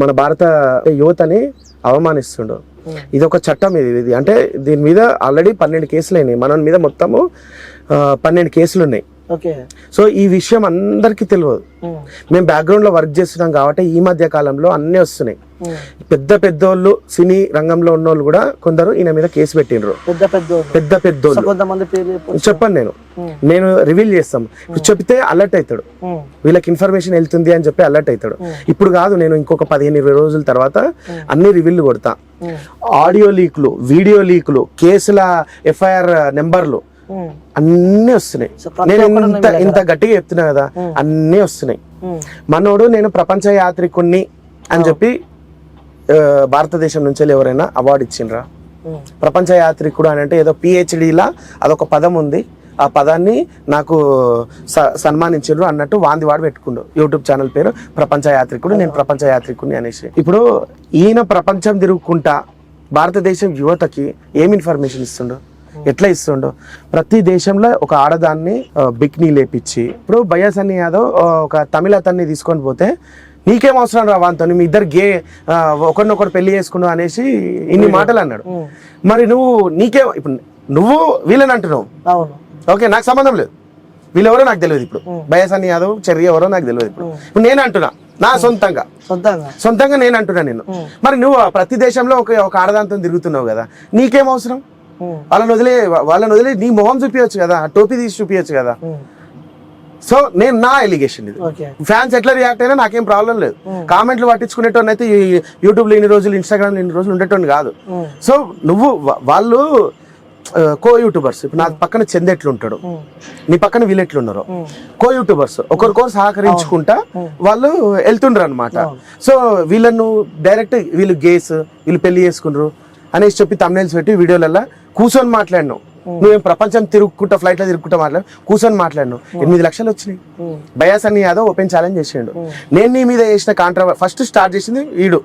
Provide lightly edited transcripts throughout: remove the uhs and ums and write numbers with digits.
మన భారత యువతని అవమానిస్తుండు. ఇది ఒక చట్టం, ఇది అంటే దీని మీద ఆల్రెడీ 12 కేసులు అయినాయి. మన మీద మొత్తము 12 కేసులు ఉన్నాయి. సో ఈ విషయం అందరికీ తెలియదు. మేము బ్యాక్గ్రౌండ్ లో వర్క్ చేస్తున్నాం కాబట్టి ఈ మధ్య కాలంలో అన్నీ వస్తున్నాయి. పెద్ద పెద్దోళ్ళు సినీ రంగంలో ఉన్నోళ్ళు కూడా కొందరు ఈయన మీద కేసు పెట్టిండ్రు. పెద్ద పెద్దోళ్ళు చెప్పండి, నేను రివీల్ చేస్తాం. చెప్తే అలర్ట్ అవుతాడు, వీళ్ళకి ఇన్ఫర్మేషన్ వెళ్తుంది అని చెప్పి అలర్ట్ అవుతాడు. ఇప్పుడు కాదు, నేను ఇంకొక 15-20 రోజుల తర్వాత అన్ని రివీల్ కొడతా. ఆడియో లీక్లు, వీడియో లీక్లు, కేసుల FIR నెంబర్లు అన్నీ వస్తున్నాయి. నేను ఇంత గట్టిగా చెప్తున్నా కదా, అన్నీ వస్తున్నాయి. మనోడు నేను ప్రపంచ యాత్రికుణ్ణి అని చెప్పి భారతదేశం నుంచి ఎవరైనా అవార్డు ఇచ్చిండ్రా? ప్రపంచ యాత్రికుడు అని అంటే ఏదో PhDలా అదొక పదం ఉంది, ఆ పదాన్ని నాకు సన్మానించారు అన్నట్టు వాడు పెట్టుకుండు. యూట్యూబ్ ఛానల్ పేరు ప్రపంచ యాత్రికుడు, నేను ప్రపంచ యాత్రికుడిని అనేసి. ఇప్పుడు ఈయన ప్రపంచం తిరుగుకుంటా భారతదేశం యువతకి ఏం ఇన్ఫర్మేషన్ ఇస్తుండో, ఎట్లా ఇస్తుండో. ప్రతి దేశంలో ఒక ఆడదాన్ని బిక్నీ లేపించి, ఇప్పుడు బయాసన్ని యాదవ్ ఒక తమిళ అతన్ని తీసుకొని పోతే నీకేం అవసరం రా వాంతో, మీ ఇద్దరు ఒకరినొకరు పెళ్లి చేసుకున్నావు అనేసి ఇన్ని మాటలు అన్నాడు. మరి ఇప్పుడు నువ్వు వీళ్ళని అంటున్నావు, ఓకే, నాకు సంబంధం లేదు, వీళ్ళెవరో నాకు తెలియదు. ఇప్పుడు బయాసన్ని యాదవ్ చర్య ఎవరో నాకు తెలియదు. ఇప్పుడు నేను అంటున్నా నా సొంతంగా నేను అంటున్నా. నేను మరి నువ్వు ప్రతి దేశంలో ఒక ఆడదాంతో తిరుగుతున్నావు కదా, నీకేం అవసరం? వాళ్ళని వదిలే నీ మొహం చూపించచ్చు కదా, టోపీ తీసి చూపించచ్చు కదా. సో నేను నా ఎలిగేషన్ ఇది. ఫ్యాన్స్ ఎట్లా రియాక్ట్ అయినా నాకేం ప్రాబ్లం లేదు. కామెంట్లు పట్టించుకునేటోని అయితే యూట్యూబ్ లో ఇన్ని రోజులు, ఇన్స్టాగ్రామ్ లో ఇన్ని రోజులు ఉండేటోని కాదు. సో వాళ్ళు కో యూట్యూబర్స్, ఇప్పుడు నా పక్కన చంద ఎట్లుంటాడు, నీ పక్కన వీళ్ళు ఎట్లున్నారు, కో యూట్యూబర్స్ ఒకరికొకరు సహకరించుకుంటా వాళ్ళు వెళ్తుండ్రు అనమాట. సో వీళ్ళను డైరెక్ట్ వీళ్ళు గేస్, వీళ్ళు పెళ్లి చేసుకున్నారు అనేసి చెప్పి తమ్నైల్స్ పెట్టి వీడియోలలో కూర్చొని మాట్లాడినావు. నువ్వేం ప్రపంచం తిరుగుకుంటా, ఫ్లైట్ లో తిరుగుకుంటా కూర్చొని మాట్లాడినావు. 8 లక్షలు వచ్చినాయి. బయాసన్ని యాదవ్ ఓపెన్ ఛాలెంజ్ చేసిండు. నేను నీ మీద చేసిన ఫస్ట్ స్టార్ట్ చేసింది వీడు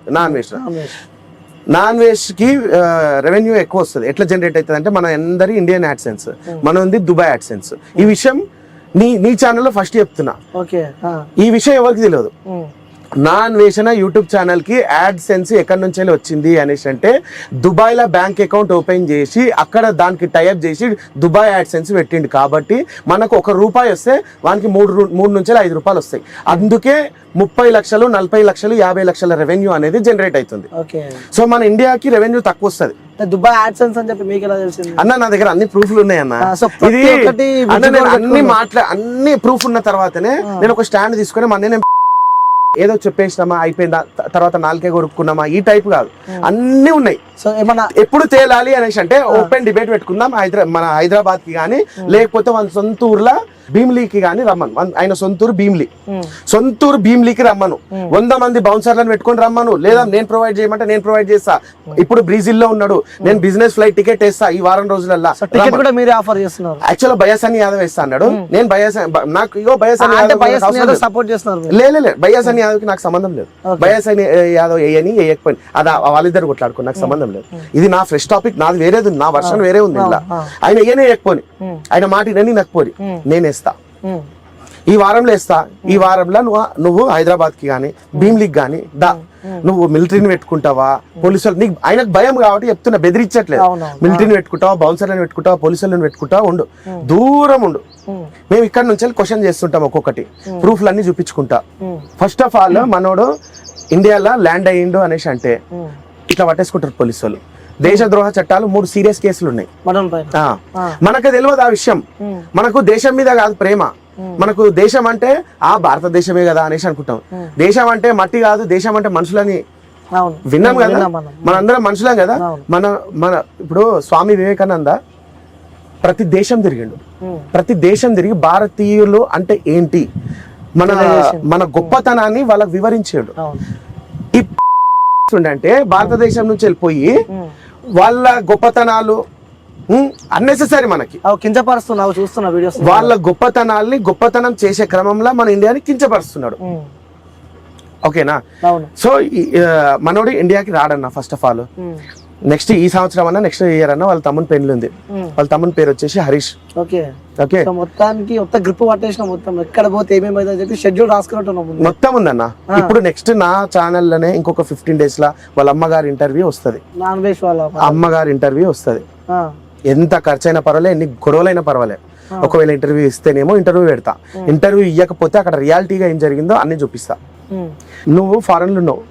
నాన్ వేస్ట్ కి రెవెన్యూ ఎక్కువ వస్తుంది. ఎట్లా జనరేట్ అవుతుంది అంటే మన అందరి ఇండియన్ యాడ్సెన్స్, మన ఉంది దుబాయ్ యాడ్సెన్స్. ఈ విషయం నీ ఛానల్లో ఫస్ట్ చెప్తున్నా. ఈ విషయం ఎవరికి తెలియదు. నాన్ వేసిన యూట్యూబ్ ఛానల్ కి యాడ్ సెన్స్ ఎక్కడి నుంచి వచ్చింది అనేసి అంటే దుబాయ్ లో బ్యాంక్ అకౌంట్ ఓపెన్ చేసి అక్కడ దానికి టైఅప్ చేసి దుబాయ్ యాడ్ సెన్స్ పెట్టిండు. కాబట్టి మనకు ₹1 వస్తే వానికి 3 నుంచి 5 రూపాయలు వస్తాయి. అందుకే 30 లక్షలు, 40 లక్షలు, 50 లక్షల రెవెన్యూ అనేది జనరేట్ అవుతుంది. సో మన ఇండియాకి రెవెన్యూ తక్కువ వస్తుంది. దుబాయ్ యాడ్సెన్స్ అని చెప్పి మీకు ఎలా తెలిసింది అన్న? నా దగ్గర అన్ని ప్రూఫ్లు ఉన్నాయి అన్న. ఇది అన్ని ప్రూఫ్ ఉన్న తర్వాతనే నేను ఒక స్టాండ్ తీసుకొని మన ఏదో చెప్పేసినామా అయిపోయిందా, తర్వాత నాలుగే కొరుక్కున్నామా, ఈ టైప్ కాదు, అన్ని ఉన్నాయి. సో ఏమన్నా ఎప్పుడు తేలాలి అనేసి అంటే ఓపెన్ డిబేట్ పెట్టుకుందాం. మన హైదరాబాద్ కి కానీ లేకపోతే మన సొంత ఊర్లో భీమ్లీకి కానీ రమ్మను. ఆయన సొంతూరు భీమ్లీకి రమ్మను. 100 మంది బౌన్సర్లను పెట్టుకొని రమ్మను. లేదా నేను ప్రొవైడ్ చేయమంటే నేను ప్రొవైడ్ చేస్తా. ఇప్పుడు బ్రెజిల్ లో ఉన్నాడు, నేను బిజినెస్ ఫ్లైట్ టికెట్ వేస్తా ఈ వారం రోజులల్లా. యాక్చువల్ బయాసన్ని యాదవ్ వేస్తా అన్నాడు. నేను నాకు బయాసన్ని యాదవ్ కి నాకు సంబంధం లేదు. బయాసన్ని యాదవ్ వేయని వేయకపోయి అది వాళ్ళిద్దరు కొట్లాడుకో, నాకు సంబంధం లేదు. ఇది నా ఫ్రెష్ టాపిక్, నాది వేరేది ఉంది, నా వర్షన్ వేరే ఉంది. ఇలా ఆయన వేయనే వేయకపోని, ఆయన మాట వినని నాకు పోని, నేను వేస్తా. ఈ వారంలో వేస్తా. ఈ వారంలో నువ్వు హైదరాబాద్ కి గానీ భీమ్లీకి గానీ నువ్వు మిలిటరీని పెట్టుకుంటావా, పోలీసులు నీకు ఆయనకు భయం కాబట్టి చెప్తున్నా, బెదిరించట్లేదు. మిలిటరీని పెట్టుకుంటావా, బౌన్సర్లను పెట్టుకుంటావా, పోలీసులను పెట్టుకుంటావా, ఉండు, దూరం ఉండు. మేము ఇక్కడ నుంచి క్వశ్చన్ చేస్తుంటాం, ఒక్కొక్కటి ప్రూఫ్లన్నీ చూపించుకుంటా. ఫస్ట్ ఆఫ్ ఆల్ మనోడు ఇండియాలో ల్యాండ్ అయ్యిండు అనేసి అంటే ఇట్లా పట్టేసుకుంటారు పోలీసు వాళ్ళు. దేశద్రోహ చట్టాలు 3 సీరియస్ కేసులు ఉన్నాయి. మనకు తెలియదు ఆ విషయం. మనకు దేశం మీద కాదు ప్రేమ, మనకు దేశం అంటే భారతదేశమే కదా అనేసి అనుకుంటాం. దేశం అంటే మట్టి కాదు, దేశం అంటే మనుషులని విన్నాం కదా, మనందరం మనుషులం కదా. మన ఇప్పుడు స్వామి వివేకానంద ప్రతి దేశం తిరిగి భారతీయులు అంటే ఏంటి, మన గొప్పతనాన్ని వాళ్ళకి వివరించాడు. అంటే భారతదేశం నుంచి వెళ్ళిపోయి వాళ్ళ గొప్పతనాలు అన్నెసెసరీ మనకి కించపరుస్తున్నావు, చూస్తున్నా వీడియోస్. వాళ్ళ గొప్పతనం చేసే క్రమంలో మన ఇండియాని కించపరుస్తున్నాడు. ఓకేనా? సో మనోడు ఇండియాకి రాడన్నా ఫస్ట్ ఆఫ్ ఆల్. నెక్స్ట్ ఈ సంవత్సరం అన్నా నెక్స్ట్ ఇయర్ అన్నా వాళ్ళ తమ్ముని పెళ్లి ఉంది. వాళ్ళ తమ్ముని పేరు వచ్చేసి హరీష్. ఓకే ఓకే సో మొత్తానికి మొత్తం గ్రిప్ పట్టేసిన మొత్తం ఎక్కడ పోతే ఏమేమైతే చెప్పి షెడ్యూల్ రాసుకున్నట్టున్నాం ముందు. మొత్తం ఉందన్న. ఇప్పుడు నెక్స్ట్ నా ఛానల్ లోనే ఇంకొక 15 days లా వాళ్ళ అమ్మగారి ఇంటర్వ్యూ వస్తది. నాన్ వెజ్ వాళ్ళ అమ్మగారి ఇంటర్వ్యూ వస్తది. ఎంత ఖర్చైనా పర్వాలే, ఎన్ని గొడవలైనా పర్వాలే, ఒకవేళ ఇంటర్వ్యూ ఇస్తేనేమో ఇంటర్వ్యూ పెడతా. ఇంటర్వ్యూ ఇవ్వకపోతే అక్కడ రియాలిటీగా ఏం జరిగిందో అన్ని చూపిస్తా. నువ్వు ఫారెన్ లో ఉన్నావు,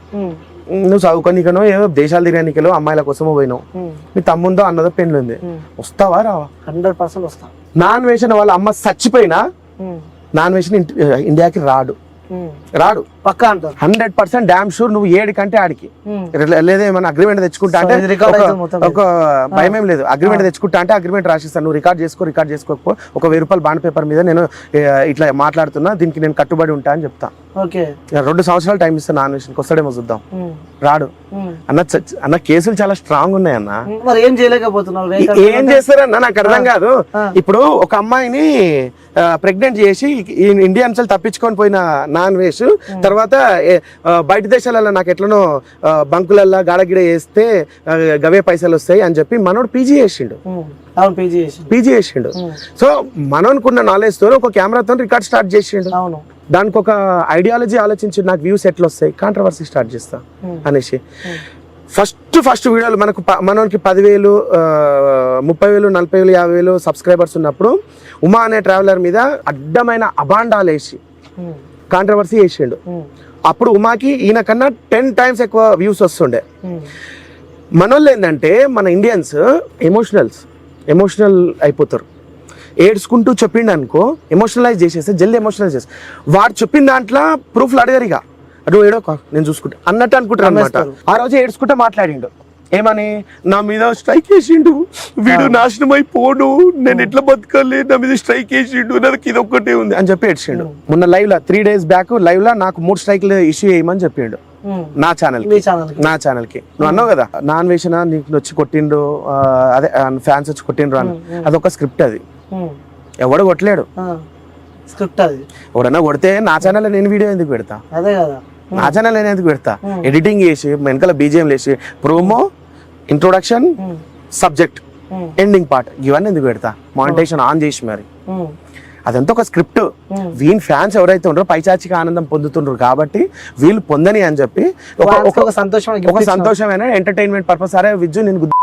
నువ్వు చదువుకోనికనో ఏదో దేశాలు తిరగనికలో అమ్మాయిల కోసమో పోయినావు, మీ తమ్ముందో అన్నదో పెళ్ళి ఉంది, వస్తావా రావా? 100% వస్తా. నాన్ వేషన్ వాళ్ళ అమ్మ చచ్చిపోయినా నాన్ వేషన్ ఇండియాకి రాడు పక్కా అంటారు. 100% డామ్ షూర్. నువ్వు 7 కంటే ఆడికి లేదా ఏమైనా అగ్రిమెంట్ తెచ్చుకుంటా అంటే ఒక భయం ఏం లేదు. అగ్రిమెంట్ తెచ్చుకుంటా అంటే అగ్రిమెంట్ రాసిస్తాను, నువ్వు రికార్డ్ చేసుకోకపో ఒక 1000 రూపాయలు బాండ్ పేపర్ మీద నేను ఇట్లా మాట్లాడుతున్నా, దీనికి నేను కట్టుబడి ఉంటా అని చెప్తా. 2 సంవత్సరాలు టైం ఇస్తాను, నాన్ వేషన్కి వస్తాడేమో చూద్దాం. రాడు అన్న. కేసులు చాలా స్ట్రాంగ్ ఉన్నాయన్న. ఏం చేయలేకపోతున్నావు, ఏం చేస్తారన్న నాకు అర్థం కాదు. ఇప్పుడు ఒక అమ్మాయిని ప్రెగ్నెంట్ చేసి ఇండియన్స్ తప్పించుకొని పోయిన నాన్ వేష్ తర్వాత బయట దేశాలలో నాకు ఎట్లనో బంకులల్లో గాడగిడ వేస్తే గవే పైసలు వస్తాయి అని చెప్పి మనోడు పీజీ చేసిండు. సో మనోనుకున్న నాలెడ్జ్ తో ఒక కెమెరాతో రికార్డ్ స్టార్ట్ చేసిండు. దానికి ఒక ఐడియాలజీ ఆలోచించి నాకు వ్యూస్ ఎట్లా వస్తాయి, కాంట్రవర్సీ స్టార్ట్ చేస్తా అనేసి ఫస్ట్ వీడియోలు మనకి 10,000, 30,000, 40,000, 50,000 సబ్స్క్రైబర్స్ ఉన్నప్పుడు ఉమా అనే ట్రావెలర్ మీద అడ్డమైన అబాండాలు వేసి కాంట్రవర్సీ చేసిండు. అప్పుడు ఉమాకి ఈయన కన్నా 10 times ఎక్కువ వ్యూస్ వస్తుండే. మనోళ్ళు ఏంటంటే మన ఇండియన్స్ ఎమోషనల్ అయిపోతారు. ఏడ్చుకుంటూ చెప్పిండు అనుకో, ఎమోషనలైజ్ చేసేస్తే జల్దీ ఎమోషనలైజ్ చేస్తే వాడు చెప్పిన దాంట్లో ప్రూఫ్లు అడిగారు. ఇక నువ్వు ఏడోక నేను చూసుకుంటా అన్నట్టు అనుకుంటారు అనమాట. ఆ రోజు ఏడ్చుకుంటా మాట్లాడిండు. ఏమని, నా మీద స్ట్రైక్ వేసిండు, వీడు నాశనం అయిపోను, నేను ఎట్లా బతకాలి, నా మీద స్ట్రైక్ వేసిండు, నాకు ఇది ఒక్కటే ఉంది అని చెప్పి ఏడ్చిండు. మొన్న లైవ్ లా 3 days బ్యాక్ లైవ్ లా నాకు 3 strikes ఇష్యూ చేయమని చెప్పిండు నా ఛానల్ కి. నువ్వు అన్నావు కదా నాన్ వేషన్ నీకు వచ్చి కొట్టిండు, అదే ఫ్యాన్స్ వచ్చి కొట్టిండ్రు అని. అదొక స్క్రిప్ట్. అది ఎవడు కొట్టలేడు స్క్రిప్ట్. అది ఎవడన్నా కొడితే నా ఛానల్ నేను వీడియో ఎందుకు పెడతా? అదే కదా, నా ఛానల్ నేను ఎందుకు పెడతా? ఎడిటింగ్ చేసి వెనకాల బీజిఎం వేసి promo, introduction, subject, ending part ఇవన్నీ ఎందుకు పెడతా? మానిటైజేషన్ ఆన్ చేసి మరి అదంతా ఒక స్క్రిప్ట్. వీళ్ళ ఫ్యాన్స్ ఎవరైతే ఉన్నారో పైచాచిక ఆనందం పొందుతుండ్రు కాబట్టి వీళ్ళు పొందని అని చెప్పి ఒక సంతోషమైన ఎంటర్టైన్మెంట్ పర్పస్. అరే విజ్జు నేను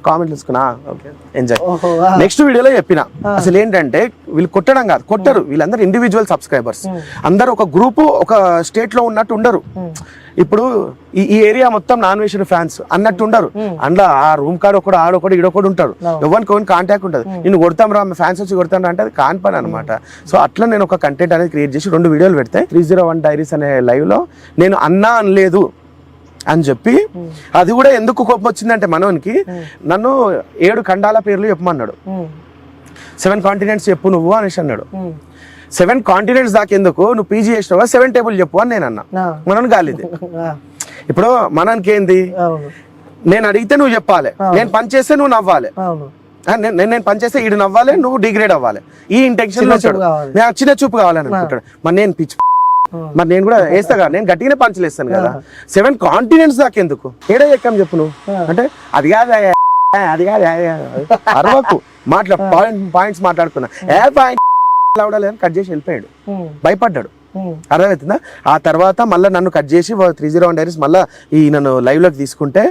కామెంట్ తీసుకున్నా, ఓకే ఎంజాయ్. నెక్స్ట్ వీడియోలో చెప్పిన అసలు ఏంటంటే వీళ్ళు కొట్టడం కాదు, కొట్టరు. వీళ్ళందరూ ఇండివిజువల్ సబ్స్క్రైబర్స్, అందరు ఒక గ్రూప్ ఒక స్టేట్ లో ఉన్నట్టు ఉండరు. ఇప్పుడు ఈ ఏరియా మొత్తం నాన్ వేషన్ ఫ్యాన్స్ అన్నట్టు ఉండరు. అందులో ఆ రూమ్ కాడ ఒకడు ఆడొకడు ఈడొకడు ఉంటారు, ఎవరికి కాంటాక్ట్ ఉంటుంది. నేను కొడతాం రా ఫ్యాన్స్ వచ్చి కొడతాను అంటే అది కాని పని అనమాట. సో అట్లా నేను ఒక కంటెంట్ అనేది క్రియేట్ చేసి 2 వీడియోలు పెడితే 301 Diaries అనే లైవ్ లో నేను అన్నా అనలేదు అని చెప్పి, అది కూడా ఎందుకు కోపం వచ్చిందంటే మనోనికి నన్ను 7 ఖండాల పేర్లు చెప్పమన్నాడు. 7 continents చెప్పు నువ్వు అనేసి అన్నాడు. 7 continents దాకా ఎందుకు, నువ్వు పీజీ చేసినావా 7 tables చెప్పు అని నేను అన్నా. మనోని కాలేదు. ఇప్పుడు మనకి ఏంది, నేను అడిగితే నువ్వు చెప్పాలి, నేను పని చేస్తే నువ్వు నవ్వాలి, నేను పని చేస్తే ఈడు నవ్వాలి, నువ్వు డిగ్రేడ్ అవ్వాలి. ఈ ఇంటెన్షన్ లో చిన్న చూపు కావాలని అనుకుంటాడు. మరి నేను పిచ్చి, మరి నేను కూడా వేస్తా కదా, నేను గట్టిగానే పంచులు వేస్తాను కదా. 7 continents దాకా ఎందుకు, ఏడే ఎక్కం చెప్పు నువ్వు అంటే అది కాదు అరవకు పాయింట్స్ మాట్లాడుకున్నా. పాయింట్ కట్ చేసి వెళ్ళిపోయాడు, భయపడ్డాడు. అర్థమవుతుందా? ఆ తర్వాత మళ్ళీ నన్ను కట్ చేసి 301 Diaries మళ్ళీ నన్ను లైవ్ లోకి తీసుకుంటే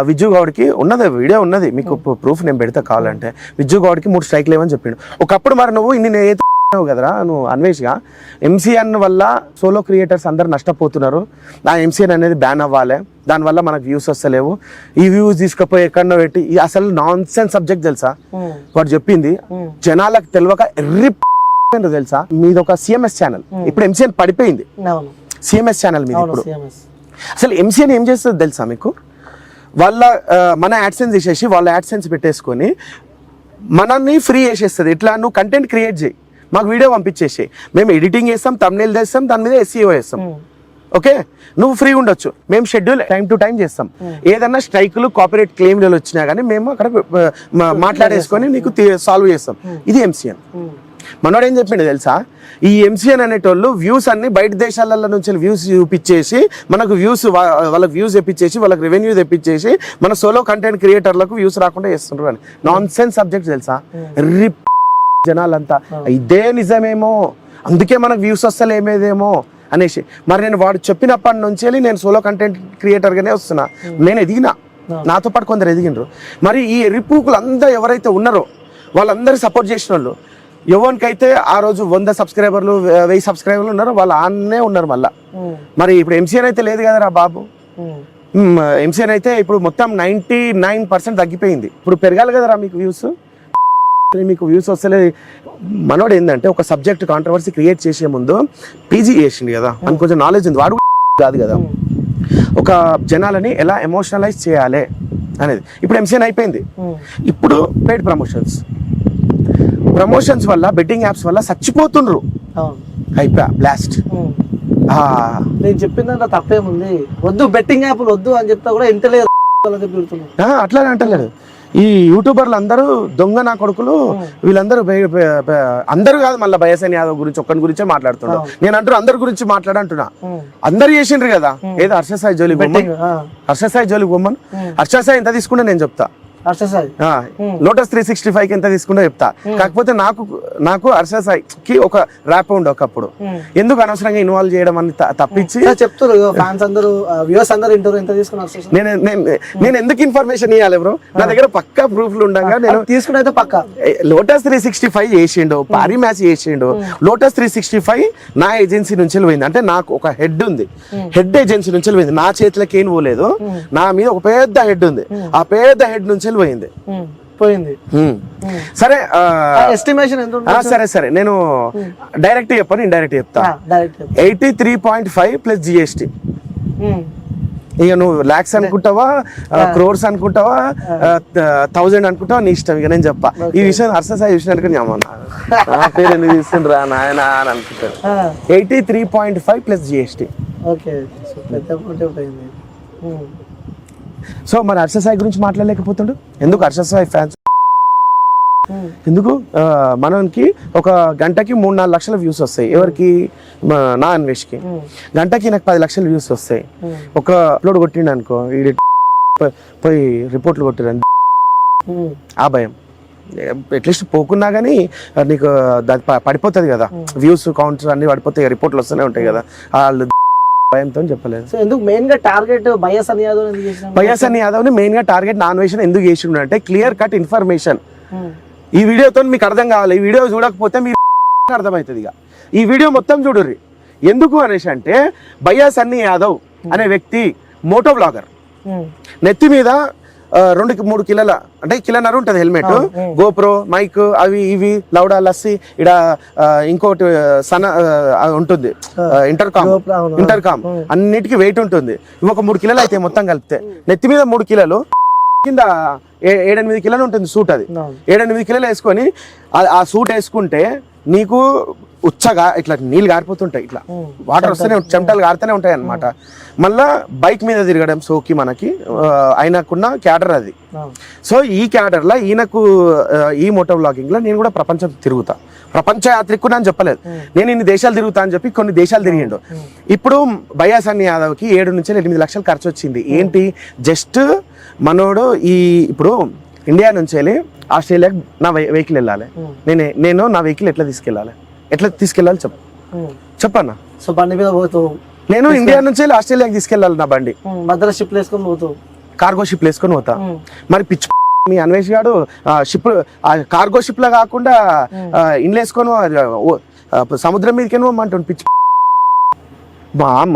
విజ్జు గౌడ్కి ఉన్నది వీడియో ఉన్నది, మీకు ప్రూఫ్ నేను పెడతా కావాలంటే. విజ్జు గౌడ్కి 3 strikes లేవని చెప్పిండు. ఒకప్పుడు మరి నువ్వు ఇన్ని కదరా నువ్వు అన్వేష్గా, ఎంసీఎన్ వల్ల సోలో క్రియేటర్స్ అందరు నష్టపోతున్నారు, ఆ ఎంసీఎన్ అనేది బ్యాన్ అవ్వాలి, దానివల్ల మనకు వ్యూస్ వస్తలేవు, ఈ వ్యూస్ తీసుకుపోయి ఎక్కడో పెట్టి అసలు నాన్ సెన్స్ సబ్జెక్ట్ తెలుసా వాడు చెప్పింది, జనాలకు తెలియక ఎర్రి తెలుసా. మీది ఒక సిఎంఎస్ ఛానల్, ఇప్పుడు ఎంసీఎన్ పడిపోయింది, సిఎంఎస్ ఛానల్ మీద. ఇప్పుడు అసలు ఎంసీఎన్ ఏం చేస్తుంది తెలుసా మీకు? మన యాడ్సెన్స్ తీసేసి వాళ్ళ యాడ్సెన్స్ పెట్టేసుకొని మనల్ని ఫ్రీ చేసేస్తుంది. ఇట్లా నువ్వు కంటెంట్ క్రియేట్ చేయి, మాకు వీడియో పంపించేసి, మేము ఎడిటింగ్ చేస్తాం, థంబ్నెయిల్ చేస్తాం, దాని మీద SEO చేస్తాం, ఓకే నువ్వు ఫ్రీ ఉండొచ్చు, మేము షెడ్యూల్ టైం టు టైం చేస్తాం. ఏదన్నా స్ట్రైకులు కాపీరైట్ క్లెయిమ్లు వచ్చినా కానీ మేము అక్కడ మాట్లాడేసుకొని నీకు సాల్వ్ చేస్తాం. ఇది ఎంసీఎన్. మనోడు ఏం చెప్పిండు తెలుసా, ఈ ఎంసీఎన్ అనేటోళ్ళు వ్యూస్ అన్ని బయట దేశాల నుంచి వ్యూస్ చూపించేసి మనకు వ్యూస్, వాళ్ళకి వ్యూస్ తెప్పించేసి, వాళ్ళకి రెవెన్యూ తెప్పించేసి, మన సోలో కంటెంట్ క్రియేటర్లకు వ్యూస్ రాకుండా చేస్తుండ్రు అని. నాన్ సెన్స్ సబ్జెక్ట్ తెలుసా, జనాలంతా ఇదే నిజమేమో, అందుకే మనకు వ్యూస్ వస్తలేమేదేమో అనేసి. మరి నేను వాడు చెప్పినప్పటి నుంచి నేను సోలో కంటెంట్ క్రియేటర్గానే వస్తున్నా, నేను ఎదిగినా, నాతో పాటు కొందరు ఎదిగినరు. మరి ఈ ఎర్రిపూకులు అందరూ ఎవరైతే ఉన్నారో వాళ్ళందరూ సపోర్ట్ చేసిన వాళ్ళు, ఎవరికైతే ఆ రోజు 100 సబ్స్క్రైబర్లు 1000 సబ్స్క్రైబర్లు ఉన్నారో వాళ్ళు ఆన్నే ఉన్నారు మళ్ళా. మరి ఇప్పుడు ఎంసీఎన్ అయితే లేదు కదరా బాబు, ఎంసీఎన్ అయితే ఇప్పుడు మొత్తం 99% తగ్గిపోయింది. ఇప్పుడు పెరగాలి కదరా మీకు వ్యూస్, మీకు వ్యూస్ వస్తలేదు. మనోడు ఏంటంటే ఒక సబ్జెక్ట్ కాంట్రవర్సీ క్రియేట్ చేసే ముందు పీజీ చేసిండు కదా, మనకు కొంచెం నాలెడ్జ్ ఉంది, వాడు కాదు కదా ఒక జనాలని ఎలా ఎమోషనలైజ్ చేయాలి అనేది. ఇప్పుడు ఎంసీఎన్ అయిపోయింది, ఇప్పుడు పెయిడ్ ప్రమోషన్స్ వల్ల, బెట్టింగ్ యాప్స్ వల్ల చచ్చిపోతుండ్రు, అయిపోయా బ్లాస్ట్. నేను చెప్పిందంటే తప్పేముంది, వద్దు బెట్టింగ్ యాప్లు వద్దు అని చెప్తా కూడా ఇంత లేదు అట్లానే అంటలేడు. ఈ యూట్యూబర్లు అందరూ దొంగ నా కొడుకులు, వీళ్ళందరూ అందరూ కాదు, మళ్ళీ బయసన్ యాదవ్ గురించి ఒక్కని గురించే మాట్లాడుతున్నా. నేను అంటారు అందరి గురించి మాట్లాడంటున్నా, అందరు చేసిండ్రు కదా. ఏదో హర్షసాయి జోలికి బొమ్మన్, హర్షసాయి ఎంత తీసుకుంటే నేను చెప్తా, లోటస్ 365 కి ఎంత తీసుకుంటా చెప్తా. కాకపోతే నాకు హర్షసాయికి ఒక ర్యాప్ ఉండే ఒకప్పుడు, ఎందుకు అనవసరంగా ఇన్వాల్వ్ చేయడం అని తప్పించి చెప్తారు ఫ్యాన్స్ అందరూ, వ్యూవర్స్ అందరూ ఇంటర్వ్యూ ఎంత తీసుకున్నారు. నేను ఎందుకు ఇన్ఫర్మేషన్ ఇవ్వాలి బ్రో, నా దగ్గర పక్కా ప్రూఫ్లు ఉండగా నేను తీసుకుని అయితే పక్కా. లోటస్ 365 చేసిండు, పారీ మ్యాచ్ చేసిండు. లోటస్ 365 నా ఏజెన్సీ నుంచి పోయింది, అంటే నాకు ఒక హెడ్ ఉంది, హెడ్ ఏజెన్సీ నుంచి పోయింది, నా చేతిలోకి ఏం పోలేదు, నా మీద ఒక పెద్ద హెడ్ ఉంది, ఆ పెద్ద హెడ్ నుంచి పోయింది. సరే ఎస్టిమేషన్ ఎంత? సరే నేను డైరెక్ట్ చెప్పను, ఇండైరెక్ట్ చెప్తా. 83.5 ప్లస్ జిఎస్టీ. ఇక నువ్వు లాక్స్ అనుకుంటావా, క్రోర్స్ అనుకుంటావా, 1000 అనుకుంటావా, నీ ఇష్టం. ఇక నేను చెప్పా ఈ విషయం హర్షసాయి చూసినట్టు నా పేరు ఎందుకు తీసుకుంటారా నాయన అని అనుకుంటారు. 83.5 ప్లస్ జిఎస్టీ. సో మరి హర్షసాయి గురించి మాట్లాడలేకపోతుండు ఎందుకు? హర్షసాయి ఫ్యాన్స్ ఎందుకు? మనకి ఒక గంటకి 3-4 లక్షల వ్యూస్ వస్తాయి. ఎవరికి? నా అన్వేష్కి. గంటకి నాకు 10 లక్షల వ్యూస్ వస్తాయి. ఒక అప్లోడ్ కొట్టిండు అనుకో, పోయి రిపోర్ట్లు కొట్టిరండి, ఆ భయం అట్లీస్ట్ పోకున్నా కానీ నీకు పడిపోతుంది కదా, వ్యూస్ కౌంట్స్ అన్ని పడిపోతాయి, రిపోర్ట్లు వస్తూనే ఉంటాయి కదా, వాళ్ళు భయంతో చెప్పలేదు. సో ఎందుకు మెయిన్ గా టార్గెట్ బయసన్ యాదవ్ ని మెయిన్ గా టార్గెట్ నాన్ వేషన్ ఎందుకు చేసిండు అంటే క్లియర్ కట్ ఇన్ఫర్మేషన్. ఈ వీడియోతో మీకు అర్థం కావాలి, ఈ వీడియో చూడకపోతే మీరు అర్థమవుతుంది. ఇక ఈ వీడియో మొత్తం చూడుర్రి. ఎందుకు అనేసి అంటే బయసన్ యాదవ్ అనే వ్యక్తి మోటో బ్లాగర్, నెత్తి మీద 2-3 కిలోల అంటే 1.5 కిలో ఉంటుంది హెల్మెట్, గోప్రో, మైక్, అవి ఇవి, లౌడా, లస్సీ, ఇడ ఇంకోటి సన ఉంటుంది, ఇంటర్కామ్ అన్నిటికీ వెయిట్ ఉంటుంది. ఇవి ఒక 3 కిలోలు అయితే మొత్తం కలిపితే, నెత్తి మీద 3 కిలోలు, కింద 7-8 కిలోలు ఉంటుంది సూట్. అది 7-8 కిలోలు వేసుకొని ఆ సూట్ వేసుకుంటే నీకు ఉచ్చగా ఇట్లా నీళ్ళు గారిపోతుంటాయి, ఇట్లా వాటర్ వస్తూనే చెమటలు గారుతూనే ఉంటాయి అనమాట. మళ్ళా బైక్ మీద తిరగడం సోకి మనకి ఆయనకున్న క్యాడర్ అది. సో ఈ క్యాడర్లో ఈయనకు ఈ మోటో వ్లాగింగ్ లో నేను కూడా ప్రపంచం తిరుగుతా, ప్రపంచ యాత్రికుడు అని చెప్పలేదు, నేను ఇన్ని దేశాలు తిరుగుతా అని చెప్పి కొన్ని దేశాలు తిరిగిండు. ఇప్పుడు బయసన్ యాదవ్కి 7-8 లక్షలు ఖర్చు వచ్చింది. ఏంటి? జస్ట్ మనోడు ఇప్పుడు ఇండియా నుంచి వెళ్ళి ఆస్ట్రేలియాకి నా వెహికల్ వెళ్ళాలి, నేను నా వెహికల్ ఎట్లా తీసుకెళ్ళాలి చెప్పన్నా. సో బండి మీద పోతావు, నేను ఇండియా నుంచి వెళ్ళి ఆస్ట్రేలియాకి తీసుకెళ్ళాలి, నా బండి మధ్యలో షిప్ వేసుకొని పోతావు, కార్గో షిప్ వేసుకొని పోతా. మరి పిచ్చి మీ అన్వేష్ గాడు షిప్ కార్గో షిప్ లా కాకుండా ఇండ్లేసుకొని సముద్రం మీదకి పోమంటుండు పిచ్చి.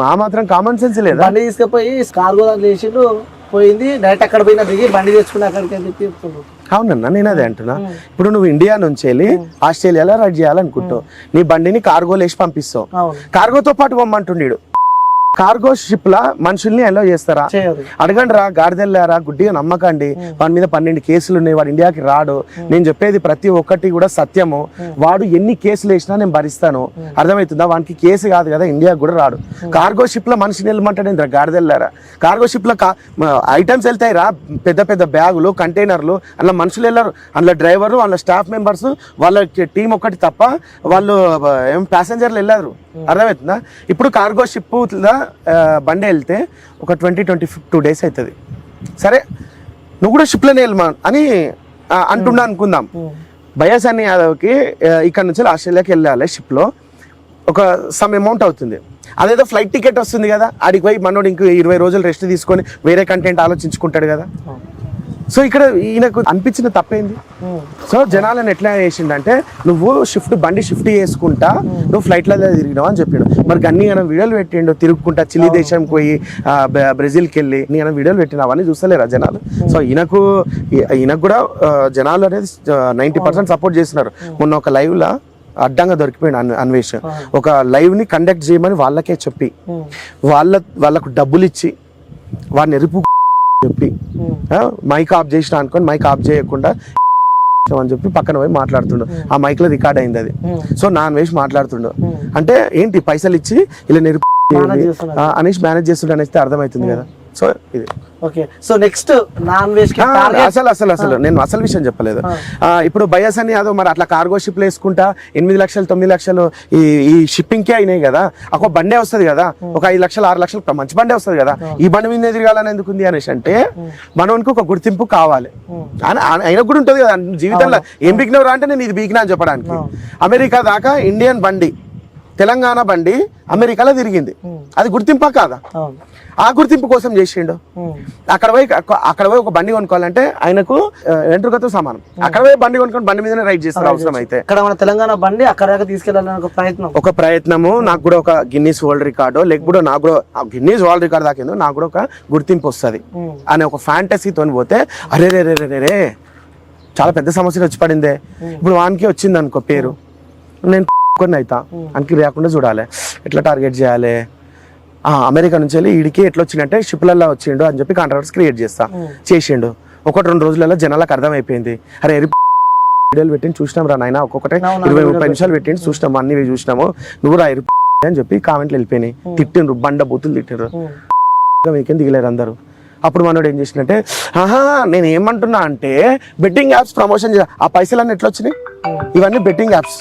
మా మాత్రం కామన్ సెన్స్ లేదా? బండి తీసుకుపోయి కార్గో దాంట్లో వేసిండు, పోయింది డైరెక్ట్ అక్కడ పోయినా దిగి బండి తెచ్చుకుని అక్కడికి అని చెప్పి చెప్తున్నాడు. అవునన్నా, నేను అదే అంటున్నా. ఇప్పుడు నువ్వు ఇండియా నుంచి వెళ్ళి ఆస్ట్రేలియాలో రైడ్ చేయాలనుకుంటావు, నీ బండిని కార్గోలో వేసి పంపిస్తావు, కార్గోతో పాటు పొమ్మంటుండీడు. కార్గో షిప్ లా మనుషుల్ని అలో చేస్తారా? అడగండి రా, గాడిదెళ్ళారా, గుడ్డిగా నమ్మకండి. వాడి మీద 12 కేసులు ఉన్నాయి, వాడు ఇండియాకి రాడు. నేను చెప్పేది ప్రతి ఒక్కటి కూడా సత్యము. వాడు ఎన్ని కేసులు వేసినా నేను భరిస్తాను, అర్థమవుతుందా? వానికి కేసు కాదు కదా, ఇండియాకి కూడా రాడు. కార్గో షిప్ లో మనిషిని వెళ్ళమంటాడు, గాడిదెళ్ళారా? కార్గో షిప్ లో ఐటమ్స్ వెళ్తాయి రా, పెద్ద పెద్ద బ్యాగులు, కంటైనర్లు, అందులో మనుషులు వెళ్ళారు, అందులో డ్రైవరు, అందులో స్టాఫ్ మెంబర్స్, వాళ్ళ టీం ఒక్కటి తప్ప వాళ్ళు ఏం ప్యాసింజర్లు వెళ్ళారు, అర్థమవుతుందా? ఇప్పుడు కార్గో షిప్ బండి వెళ్తే ఒక 20-22 డేస్ అవుతుంది. సరే, నువ్వు కూడా షిప్లోనే వెళ్ళమా అని అంటున్నా అనుకుందాం. బయాసన్ని యాదవ్కి ఇక్కడ నుంచి ఆస్ట్రేలియాకి వెళ్ళాలి షిప్లో, ఒక సమ్ అమౌంట్ అవుతుంది. అదేదో ఫ్లైట్ టికెట్ వస్తుంది కదా, ఆడికి పోయి మనోడు ఇంకో 20 రోజులు రెస్ట్ తీసుకొని వేరే కంటెంట్ ఆలోచించుకుంటాడు కదా. సో ఇక్కడ ఈయనకు అనిపించిన తప్పేంది? సో జనాలను ఎట్లా చేసిండంటే, నువ్వు బండి షిఫ్ట్ చేసుకుంటా నువ్వు ఫ్లైట్లో తిరిగినావు అని చెప్పాడు. మరి అన్ని వీడియోలు పెట్టిండు, తిరుగుకుంటా చిలీ దేశంకి పోయి బ్రెజిల్కి వెళ్ళి నేను వీడియోలు పెట్టిన, అవన్నీ చూస్తలేరా జనాలు? సో ఈయనకు కూడా జనాలు అనేది 90% సపోర్ట్ చేస్తున్నారు. మొన్న ఒక లైవ్ లా అడ్డంగా దొరికిపోయాడు అన్వేష్. ఒక లైవ్ ని కండక్ట్ చేయమని వాళ్ళకే చెప్పి వాళ్ళకు డబ్బులు ఇచ్చి వాడిని ఎరుపు చెప్పి మైక్ ఆఫ్ చేసిన అనుకోని మైక్ ఆఫ్ చేయకుండా అని చెప్పి పక్కన పోయి మాట్లాడుతుండు. ఆ మైక్ లో రికార్డ్ అయింది అది. సో నాన్ వేసి మాట్లాడుతుండు అంటే ఏంటి, పైసలు ఇచ్చి ఇలా అనేసి మేనేజ్ చేస్తుండే అనేసి అర్థమవుతుంది కదా. సో ఇది okay. So next non veg అసలు నేను అసలు విషయం చెప్పలేదు. ఇప్పుడు బయాసన్ని యాదవ్ మరి అట్లా కార్గో షిప్ వేసుకుంటా 8 లక్షలు 9 లక్షలు ఈ షిప్పింగ్ కే అయినాయి కదా, ఒక బండే వస్తుంది కదా, ఒక 5 లక్షలు 6 లక్షలు మంచి బండే వస్తుంది కదా, ఈ బండి మీద తిరగాలని ఎందుకు ఉంది అనేసి అంటే మనకి ఒక గుర్తింపు కావాలి. అయినా కూడా ఉంటుంది కదా జీవితంలో. ఏం బీకినవరా అంటే నేను ఇది బీకినా అని చెప్పడానికి. అమెరికా దాకా ఇండియన్ బండి, తెలంగాణ బండి అమెరికాలో తిరిగింది, అది గుర్తింపా కాదా? ఆ గుర్తింపు కోసం చేసిండు. అక్కడ పోయి ఒక బండి కొనుక్కోవాలంటే ఆయనకు వెంట్రుకతో సమానం. అక్కడ పోయి బండి కొనుక్కొని బండి మీదనే రైడ్ చేస్తారు అవసరం అయితే. ఇక్కడ మన తెలంగాణ బండి అక్కడ తీసుకెళ్ళాలని ఒక ప్రయత్నము. నాకు కూడా ఒక గిన్నీస్ వరల్డ్ రికార్డు, లేకపోతే నాకు కూడా గిన్నీస్ వరల్డ్ రికార్డు దాకేందో నాకు కూడా ఒక గుర్తింపు వస్తుంది అనే ఒక ఫ్యాంటసీతో పోతే అరే రే రే రే రే చాలా పెద్ద సమస్యలు వచ్చి పడిందే. ఇప్పుడు వానికి వచ్చింది అనుకో పేరు, నేను కొన్ని అవుతా అనికి లేకుండా చూడాలి, ఎట్లా టార్గెట్ చేయాలి. అమెరికా నుంచి వెళ్ళి ఈడికి ఎట్లా వచ్చిందంటే షిప్లలో వచ్చిండు అని చెప్పి కాంట్రాక్టర్స్ క్రియేట్ చేసిండు. 1-2 రోజులలో జనాలకు అర్థమైపోయింది, అరే వీడియోలు పెట్టింది చూసినాం రా నాయన, ఒక్కొక్కటే 20-30 నిమిషాలు పెట్టింది చూసినాము, అన్ని చూసినాము, నువ్వు రా అని చెప్పి కామెంట్లు వెళ్ళిపోయినాయి. తిట్టిండ్రు, బండ బూతులు తిట్టిండ్రు, మీకేం దిగలేరు అందరూ. అప్పుడు మనోడు ఏం చేసినట్టే, నేను ఏమంటున్నా అంటే బెట్టింగ్ యాప్స్ ప్రమోషన్ ఆ పైసలన్నీ ఎట్లా వచ్చినాయి? ఇవన్నీ బెట్టింగ్ యాప్స్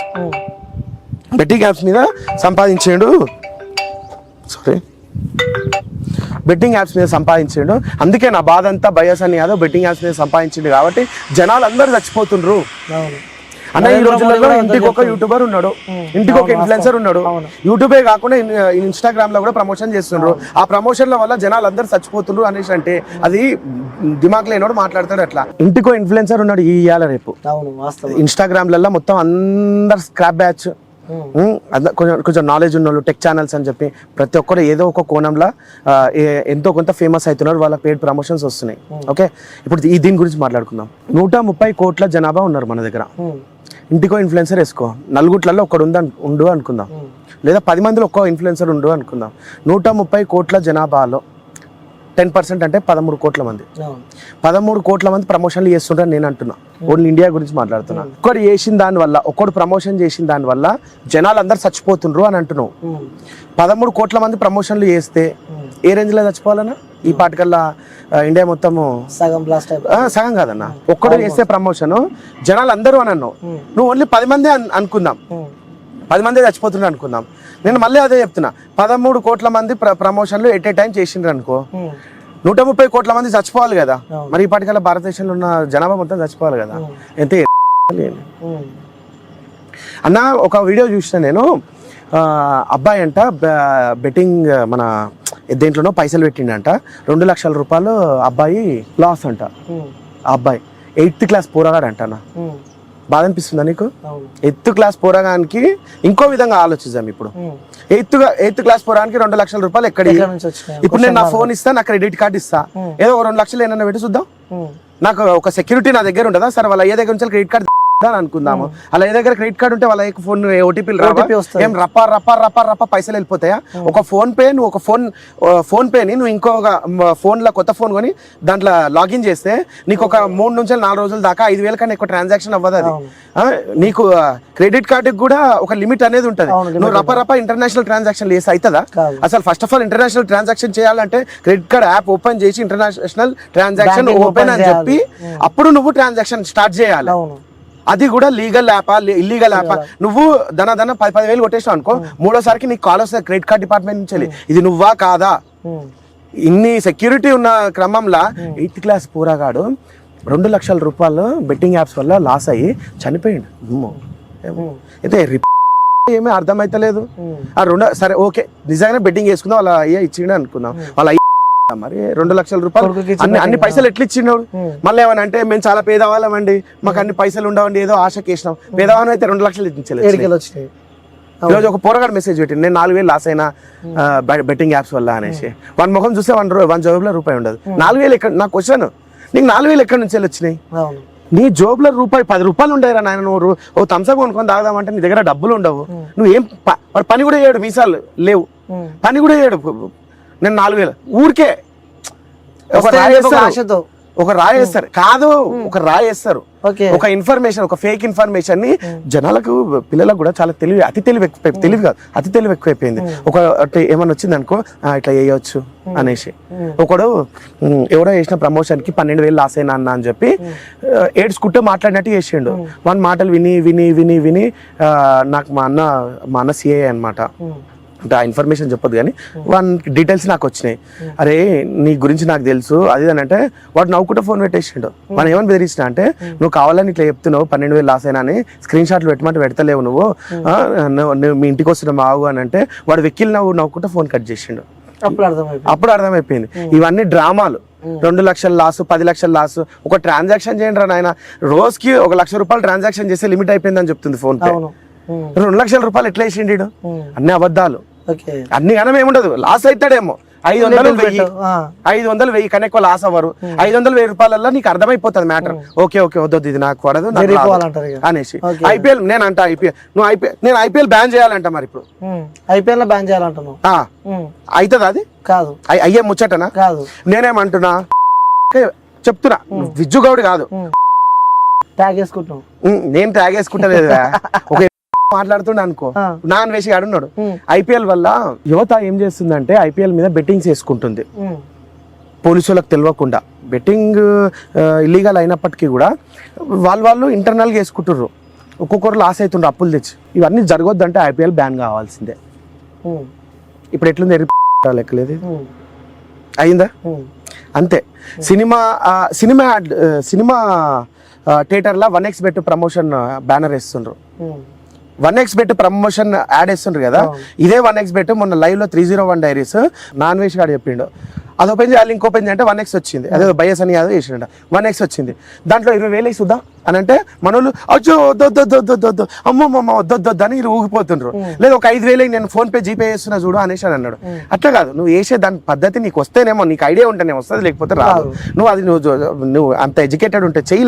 మీద సంపాదించాడు. అందుకే నా బాధ అంతా బయాసన్ని యాదవ్ బెట్టింగ్ యాప్స్ మీద సంపాదించిండు కాబట్టి జనాలు అందరూ చచ్చిపోతుండ్రు అన్న. ఈ రోజులలో ఇంటికి ఒక యూట్యూబర్ ఉన్నాడు, ఇంటికి ఒక ఇన్ఫ్లుయెన్సర్ ఉన్నాడు. యూట్యూబే కాకుండా ఇన్స్టాగ్రామ్ లో కూడా ప్రమోషన్ చేస్తుండ్రు. ఆ ప్రమోషన్ల వల్ల జనాలు అందరూ చచ్చిపోతుండ్రు అనేసి అంటే అది దిమాగ్ లేనోడు మాట్లాడతాడు. అట్లా ఇంటికో ఇన్ఫ్లుయెన్సర్ ఉన్నాడు ఇవాళ రేపు ఇన్స్టాగ్రామ్ లలో మొత్తం అందరు స్క్రాప్ బ్యాచ్, కొంచెం నాలెడ్జ్ ఉన్న వాళ్ళు, టెక్ ఛానల్స్ అని చెప్పి ప్రతి ఒక్కరు ఏదో ఒక కోణంలో ఎంతో కొంత ఫేమస్ అవుతున్నారు, వాళ్ళ పెయిడ్ ప్రమోషన్స్ వస్తున్నాయి. ఓకే, ఇప్పుడు దీని గురించి మాట్లాడుకుందాం. 130 కోట్ల జనాభా ఉన్నారు మన దగ్గర. ఇంటికో ఇన్ఫ్లుయెన్సర్ వేసుకో, 4 ఒక్కడు ఉండు అనుకుందాం, లేదా 10 మందిలో ఒక్కో ఇన్ఫ్లుయెన్సర్ ఉండు అనుకుందాం. 130 కోట్ల జనాభాలో 10% అంటే 13 కోట్ల మంది. 13 కోట్ల మంది ప్రమోషన్లు చేస్తుంటారు నేను అంటున్నా. ఓన్లీ ఇండియా గురించి మాట్లాడుతున్నా. ఒక్కడు చేసిన దాని వల్ల, ఒక్కడు ప్రమోషన్ చేసిన దాని వల్ల జనాలు అందరు చచ్చిపోతుండ్రు అని అంటున్నావు. 13 కోట్ల మంది ప్రమోషన్లు చేస్తే ఏ రేంజ్ లో చచ్చిపోవాలన్నా? ఈ పాటికల్లా ఇండియా మొత్తము సగం కాదన్న. ఒక్కడు చేస్తే ప్రమోషన్ జనాలు అందరూ అని అన్నావు. నువ్వు ఓన్లీ 10 మంది అనుకుందాం, 10 మంది చచ్చిపోతుండ్రు అనుకుందాం. నేను మళ్ళీ అదే చెప్తున్నా, 13 కోట్ల మంది ప్రమోషన్లు ఎట్ ఏ టైం చేసిండ్రు అనుకో, 130 కోట్ల మంది చచ్చిపోవాలి కదా. మరి ఈ పాటికల్లా భారతదేశంలో ఉన్న జనాభా మొత్తం చచ్చిపోవాలి కదా. ఎంత అన్న, ఒక వీడియో చూసిన నేను, అబ్బాయి అంట బెట్టింగ్ మన దేంట్లోనో పైసలు పెట్టిండంట, 2 లక్షల రూపాయలు అబ్బాయి లాస్ అంట. ఆ అబ్బాయి 8th క్లాస్ పోరాగాడు అంట. బాధ అనిపిస్తుందా నీకు? 8th క్లాస్ పోరాగానికి ఇంకో విధంగా ఆలోచిద్దాం. ఇప్పుడు 8th క్లాస్ పోరాగానికి 2 లక్షల రూపాయలు ఎక్కడ? ఇప్పుడు నేను నా ఫోన్ ఇస్తా, నా క్రెడిట్ కార్డు ఇస్తా, ఏదో 2 లక్షలు ఏమన్నా పెట్టి చూద్దాం. నాకు ఒక సెక్యూరిటీ నా దగ్గర ఉండదా? సరే వాళ్ళ అయ్యే దగ్గర నుంచి క్రెడిట్ కార్డు అని అనుకుందాము. అలా ఏ దగ్గర క్రెడిట్ కార్డు ఉంటే వాళ్ళ ఫోన్ ఓటీపీలు OTP వస్తాయి. ఏం రప్ప పైసలు వెళ్ళిపోతాయా? ఒక ఫోన్ పే నువ్వు ఒక ఫోన్ పేని నువ్వు ఇంకొక ఫోన్లో కొత్త ఫోన్ కొని దాంట్లో లాగిన్ చేస్తే నీకు ఒక 3 నుంచి 4 రోజుల దాకా 5,000 కన్నా ఎక్కువ ట్రాన్సాక్షన్ అవ్వదు. అది నీకు క్రెడిట్ కార్డుకి కూడా ఒక లిమిట్ అనేది ఉంటుంది. నువ్వు రప్ప ఇంటర్నేషనల్ ట్రాన్సాక్షన్ చేసి అవుతుందా? అసలు first of all international transaction చేయాలంటే క్రెడిట్ కార్డ్ యాప్ ఓపెన్ చేసి ఇంటర్నేషనల్ ట్రాన్సాక్షన్ ఓపెన్ అని చెప్పి అప్పుడు నువ్వు ట్రాన్సాక్షన్ స్టార్ట్ చేయాలి. అది కూడా లీగల్ యాపా ఇల్లీగల్ యాపా? నువ్వు దన 10,000 కొట్టేసావు అనుకో, 3వసారికి నీకు కాల్ వస్తుంది క్రెడిట్ కార్డ్ డిపార్ట్మెంట్ నుంచి, ఇది నువ్వా కాదా? ఇన్ని సెక్యూరిటీ ఉన్న క్రమంలో 8th క్లాస్ పూరగాడు 2 లక్షల రూపాయలు బెట్టింగ్ యాప్స్ వల్ల లాస్ అయ్యి చనిపోయిండు. అయితే ఏమీ అర్థమైతలేదు. సరే ఓకే, నిజంగానే బెట్టింగ్ వేసుకుందాం, వాళ్ళ అయ్యా ఇచ్చిండు అనుకుందాం. వాళ్ళ మరి 2 లక్షల రూపాయలు అన్ని పైసలు ఎట్లా ఇచ్చినాడు? మళ్ళీ ఏమని అంటే మేము చాలా పేదవాళ్ళం అండి, మాకు అన్ని పైసలు ఉండవండి, ఏదో ఆశకి వేసినాం. పేదవాళ్ళం అయితే 2 లక్షలు ఇచ్చించలేదు. ఈరోజు ఒక పోరగాడు మెసేజ్ పెట్టింది, నేను 4,000 లాస్ అయినా బెట్టింగ్ యాప్స్ వల్ల అనేసి. వాడి ముఖం చూస్తే 1 జోబులో రూపాయి ఉండదు. 4,000 ఎక్కడ? నా క్వశ్చన్, నీకు 4,000 ఎక్కడి నుంచి వచ్చినాయి? నీ జోబులో ₹10 ఉండేరా నాయన. నువ్వు ఓ థమ్స్అప్ కొనుక్కొని తాగదామంటే నీ దగ్గర డబ్బులు ఉండవు. నువ్వేం పని కూడా చేయడు, వీసాలు లేవు, పని కూడా చేయడు. నేను 4,000 ఊరికే ఒక రాయేస్తారు కాదు, ఒక రాయేస్తారు, ఒక ఇన్ఫర్మేషన్, ఒక ఫేక్ ఇన్ఫర్మేషన్ ని జనాలకు, పిల్లలకు కూడా చాలా అతి తెలివి కాదు, అతి తెలివి ఎక్కువైపోయింది. ఒక ఏమన్నా వచ్చింది అనుకో, ఇట్లా చేయవచ్చు అనేసి. ఒకడు ఎవడో చేసిన ప్రమోషన్ కి 12,000 లాస్ అయినా అన్న అని చెప్పి ఏడ్చుకుంటూ మాట్లాడినట్టు చేసిండు. మన మాటలు విని విని విని విని నాకు మా అన్న సిఏ అనమాట, అంటే ఆ ఇన్ఫర్మేషన్ చెప్పదు కానీ వాన్ డీటెయిల్స్ నాకు వచ్చినాయి. అరే నీ గురించి నాకు తెలుసు అది అని అంటే వాడు నవ్వుకుంటూ ఫోన్ పెట్టేసిండు. మనం ఏమని బెదిరించిన అంటే, నువ్వు కావాలని ఇట్లా చెప్తున్నావు 12,000 లాస్ అయినా అని, స్క్రీన్ షాట్లు పెట్టమంటే పెడతలేవు నువ్వు, మీ ఇంటికి వస్తున్నావు మావు అని అంటే వాడు వెక్కిలు నవ్వుకుంటూ ఫోన్ కట్ చేసిండు. అప్పుడు అర్థమైపోయింది ఇవన్నీ డ్రామాలు. 2 లక్షల లాసు, 10 లక్షల లాసు. ఒక ట్రాన్సాక్షన్ చేయండి రా నాయన, రోజుకి 1 లక్ష రూపాయలు ట్రాన్సాక్షన్ చేస్తే లిమిట్ అయిపోయిందని చెప్తుంది ఫోన్ పే. 2 లక్షల రూపాయలు ఎట్లా వేసిండు? అన్ని అబద్ధాలు, అన్ని గనం ఏముండదు. లాస్ అవుతాడేమో 500, 1000 కన్నా ఎక్కువ లాస్ అవ్వరు. 500, 1000 రూపాయలలో నీకు అర్థమైపోతుంది మ్యాటర్. ఓకే వద్దు, ఇది నాకు పడదు అనేసి. ఐపీఎల్ నేను అంట, నేను ఐపీఎల్ బ్యాన్ చేయాలంట. మరి ఇప్పుడు ఐపీఎల్ బ్యాన్ చేయాలంటున్నావు, అవుతుంది? అది కాదు, అయ్యే ముచ్చటనా? కాదు. నేనేమంటున్నా చెప్తున్నా, విజ్జు గౌడ్ కాదు, నేను ట్యాగ్ వేసుకుంటలేదు. ఒక మాట్లాడుతుండే అనుకో, నాన్ వేసి ఆడున్నాడు. ఐపీఎల్ వల్ల యువత ఏం చేస్తుందంటే ఐపీఎల్ మీద బెట్టింగ్స్ వేసుకుంటుంది పోలీసులకు తెలియకుండా. బెట్టింగ్ ఇల్లీగల్ అయినప్పటికీ కూడా వాళ్ళు ఇంటర్నల్గా వేసుకుంటుర్రు. ఒక్కొక్కరు లాస్ అవుతుండ్రు అప్పులు తెచ్చి. ఇవన్నీ జరగొద్దంటే ఐపీఎల్ బ్యాన్ కావాల్సిందే. ఇప్పుడు ఎట్లుంది లెక్కలేదు, అయిందా? అంతే. సినిమా థియేటర్లో 1xBet ప్రమోషన్ బ్యానర్ వేస్తుండ్రు. 1xBet ప్రమోషన్ యాడ్ వేస్తుండ్రు కదా. ఇదే 1xBet మొన్న లైవ్ లో 301 డైరీస్ నాన్ వెజ్ గాడు చెప్పిండు, అది ఓపెన్ చేయాలి, లింక్ ఓపెన్ చేయాలంటే 1x వచ్చింది. అదే బయస్ అని యాదో చేసిండ, 1x వచ్చింది. దాంట్లో 20,000 చూద్దాం అని అంటే మనోళ్ళు అచ్చో వద్దొద్దొద్దొద్దొద్దు, అమ్మమ్మ వద్దొద్దొద్దు అని వీళ్ళు ఊగిపోతుండ్రు. లేదా ఒక 5,000 నేను ఫోన్ పే జీపే చేస్తున్నా చూడు అనేసి అని అన్నాడు. అట్లా కాదు, నువ్వు వేసే దాని పద్ధతి నీకు వస్తేనేమో, నీకు ఐడియా ఉంటేనే వస్తుంది, లేకపోతే రాదు. నువ్వు అంత ఎడ్యుకేటెడ్ ఉంటే చెయ్యి.